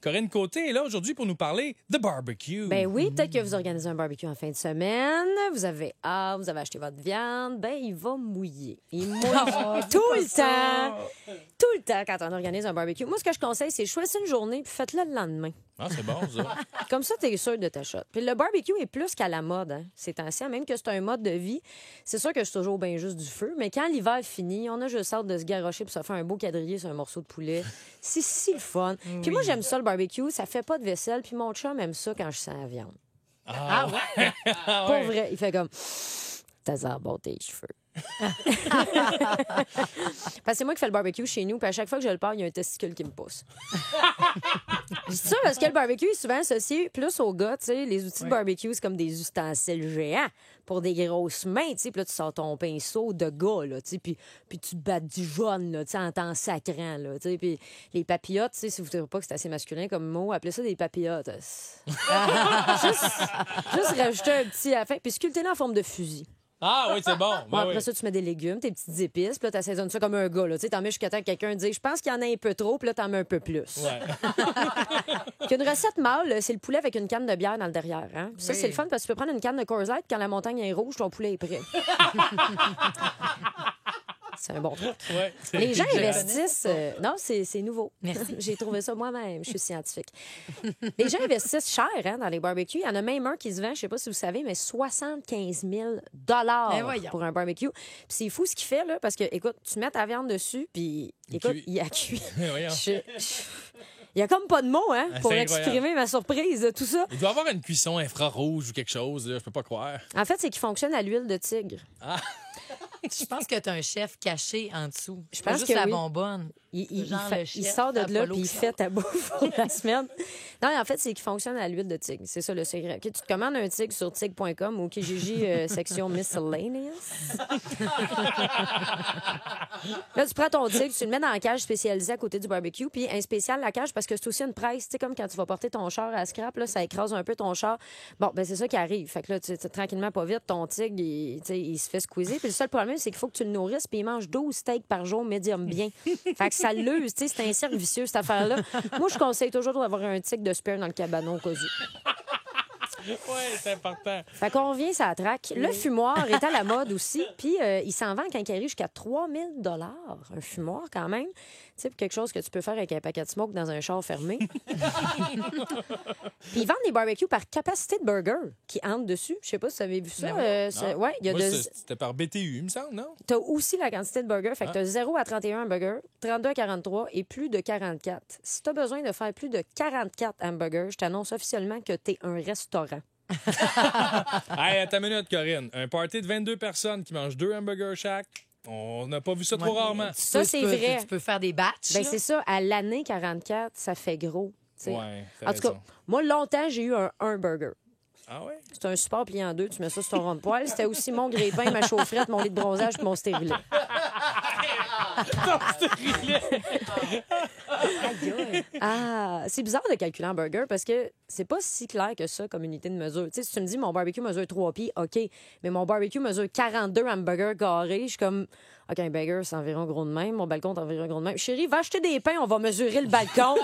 Corinne Côté est là aujourd'hui pour nous parler de barbecue. Ben oui, peut-être que vous organisez un barbecue en fin de semaine. Vous avez vous avez acheté votre viande. Ben, il va mouiller. Il mouille tout le temps. Tout le temps quand on organise un barbecue. Moi, ce que je conseille, c'est choisir une journée puis faites-le le lendemain. Ah, c'est bon, ça. Comme ça, t'es sûr de ta shot. Puis le barbecue est plus qu'à la mode, hein, ces temps-ci, même que c'est un mode de vie. C'est sûr que je suis toujours bien juste du feu, mais quand l'hiver finit, on a juste hâte de se garrocher pour se faire un beau quadrillé sur un morceau de poulet. C'est si le fun. Puis moi, j'aime ça, le barbecue. Ça fait pas de vaisselle. Puis mon chum aime ça quand je sens la viande. Ah ouais? Pour vrai, il fait comme... T'as bon tes cheveux. Parce que c'est moi qui fais le barbecue chez nous, puis à chaque fois que je le pars, il y a un testicule qui me pousse. Je dis ça parce que le barbecue est souvent associé plus aux gars, tu sais. Les outils de barbecue, c'est comme des ustensiles géants pour des grosses mains, tu sais. Puis là, tu sors ton pinceau de gars, là, tu sais, puis tu te bats du jaune, là, tu sais, en temps sacrant, là, tu sais. Puis les papillotes, tu sais, si vous ne trouvez pas que c'est assez masculin comme mot, appelez ça des papillotes. juste rajouter un petit à la fin, puis sculptez-le en forme de fusil. Ah oui, c'est bon. Ben Après oui. ça, tu mets des légumes, tes petites épices, puis là, tu assaisonnes ça comme un gars. Tu t'en mets jusqu'à temps que quelqu'un dise je pense qu'il y en a un peu trop, puis là, t'en mets un peu plus. Ouais. Puis une recette mâle, c'est le poulet avec une canne de bière dans le derrière. Hein? Puis ça, c'est le fun parce que tu peux prendre une canne de Coors Light, quand la montagne est rouge, ton poulet est prêt. C'est un bon truc. Ouais, Les gens je investissent. Non, c'est nouveau. Merci. J'ai trouvé ça moi-même. Je suis scientifique. Les gens investissent cher dans les barbecues. Il y en a même un qui se vend, je ne sais pas si vous savez, mais 75 000 pour un barbecue. Puis c'est fou ce qu'il fait, là, parce que, écoute, tu mets ta viande dessus, puis, écoute, il a cuit. Voyons. Il y a comme pas de mots, hein, pour C'est exprimer incroyable. ma surprise de tout ça. Il doit avoir une cuisson infrarouge ou quelque chose, là, je peux pas croire. En fait, c'est qu'il fonctionne à l'huile de tigre. Je pense que tu as un chef caché en dessous. Je pense juste que la oui. bonbonne. Il Le chef sort de là Apollo puis il Creed. fait ta bouffe pour la semaine. Non, en fait, c'est qu'il fonctionne à l'huile de tigre. C'est ça le secret. OK, tu te commandes un tigre sur tigre.com ou Kijiji section miscellaneous. Là, tu prends ton tigre, tu le mets dans la cage spécialisée à côté du barbecue, puis un spécial la cage parce que c'est aussi une presse. Tu sais, comme quand tu vas porter ton char à scrap, là, ça écrase un peu ton char. Bon, ben c'est ça qui arrive. Fait que là, tranquillement, pas vite, ton tigre, il se fait squeezer. Puis le seul problème, c'est qu'il faut que tu le nourrisses, puis il mange 12 steaks par jour, médium bien. Fait que ça l'use, tu sais, c'est un cercle vicieux, cette affaire-là. Moi, je conseille toujours d'avoir un tigre de spare dans le cabanon au cas où. Oui, c'est important. Fait qu'on revient, ça traque. Le fumoir est à la mode aussi, puis il s'en vend en quincaillerie jusqu'à 3 000 $. Un fumoir, quand même. Tu sais, pour quelque chose que tu peux faire avec un paquet de smoke dans un char fermé. Puis ils vendent des barbecues par capacité de burger qui entrent dessus. Je sais pas si vous avez vu ça. Ouais, il y a Moi, de... c'était par BTU, il me semble, non? T'as aussi la quantité de burgers. Fait que t'as 0 à 31 hamburgers, 32 à 43 et plus de 44. Si t'as besoin de faire plus de 44 hamburgers, je t'annonce officiellement que t'es un restaurant. Hey, attends une minute, Corinne. Un party de 22 personnes qui mangent 2 hamburgers chaque, on n'a pas vu ça trop rarement. Ça, c'est vrai. Tu peux faire des batchs. Ben, là. c'est ça. À l'année 44, ça fait gros. T'sais. Ouais, En tout cas, moi, longtemps, j'ai eu un burger. Ah ouais? C'est un support plié en deux. Tu mets ça sur ton rond de poêle. C'était aussi mon grille-pain, ma chaufferette, mon lit de bronzage puis mon stérilet. Ah, c'est bizarre de calculer un burger parce que c'est pas si clair que ça comme unité de mesure. Tu sais, si tu me dis mon barbecue mesure 3 pieds, OK, mais mon barbecue mesure 42 hamburgers carrés, je suis comme OK, un burger, c'est environ gros de même, mon balcon, c'est environ gros de même. Chérie, va acheter des pains, on va mesurer le balcon.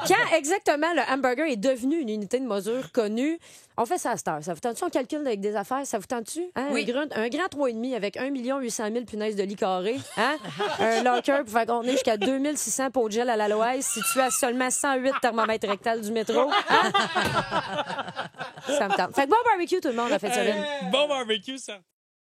Quand exactement le hamburger est devenu une unité de mesure connue, on fait ça à cette heure. Ça vous tente-tu? On calcule avec des affaires, ça vous tente-tu? Hein? Oui. Un grand 3,5 avec 1 800 000 punaises de lit carré. Hein? Un locker pour faire contenir jusqu'à 2600 pots de gel à l'aloès situé à seulement 108 thermomètres rectales du métro. Hein? Ça me tente. Fait que bon barbecue, tout le monde, a fait ça. Bon barbecue, certain.